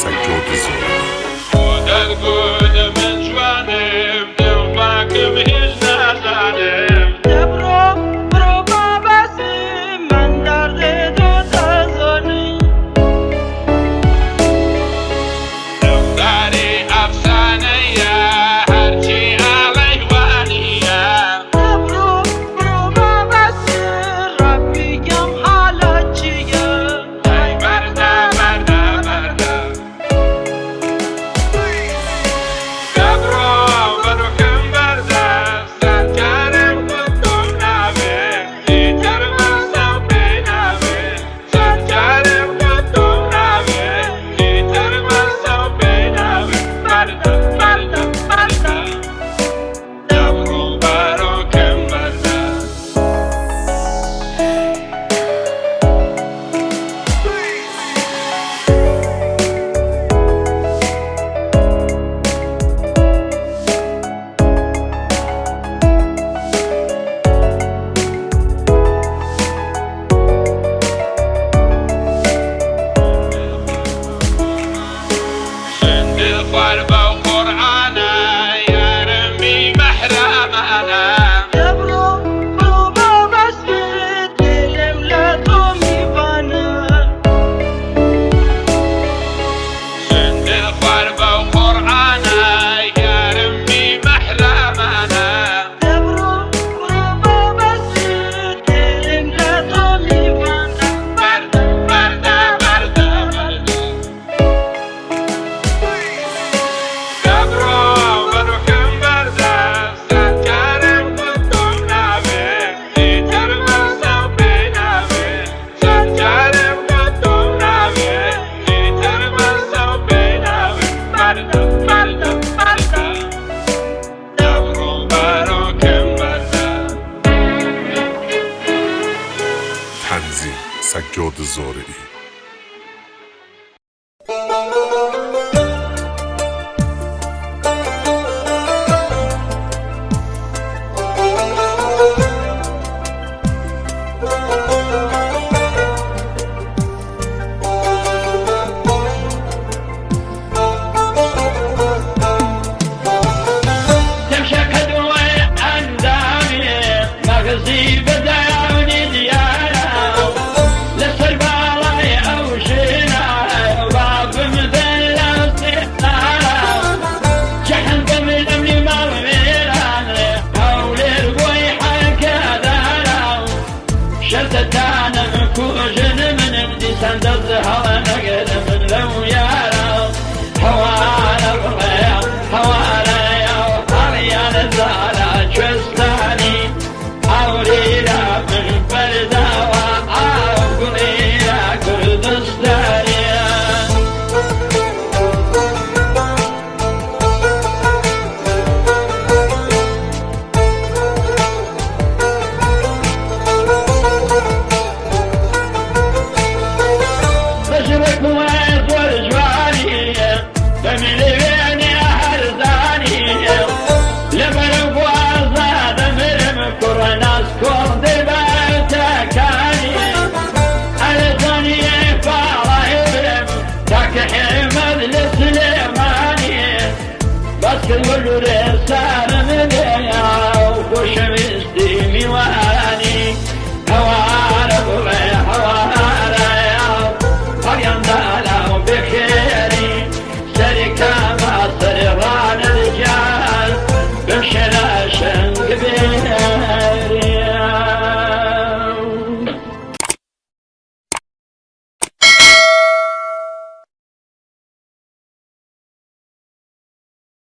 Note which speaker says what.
Speaker 1: سجاد زاهدی.
Speaker 2: گود من جوانم دلباکم هیچ نزنم
Speaker 3: برو بابسیم من درد تو تزانم
Speaker 2: دختری افسانه هرچی علیوانیه
Speaker 3: برو بابسیم ربیگم حالا چیه
Speaker 2: ای برده برو کم برده سرکارم کدوم نوه دیگر مرسم بینوه سرکارم کدوم نوه دیگر مرسم بینوه برده برو کم برده دلخوار با قرآنه یارم بی محرمانه
Speaker 3: برو بابسیم دلم لطو میوانه
Speaker 2: دلخوار با قرآنه یارم بی محرمانه
Speaker 3: برو بابسیم دلم لطو میوانه
Speaker 2: برده برو کم برده سرکارم کدوم نوه دیگر مرسم بینوه سرکارم کدوم نوه دیگر مرسم بینوه برده برو کم برده
Speaker 1: تنظیم سجاد زاهدی.
Speaker 3: شتتانا كوجن من بدي سندز هوا نقل من لو يارا حوالا الريا حوالا يا وحريا نزالا شستاني عوريلا من بلدا وعاقليلا كردستاني كل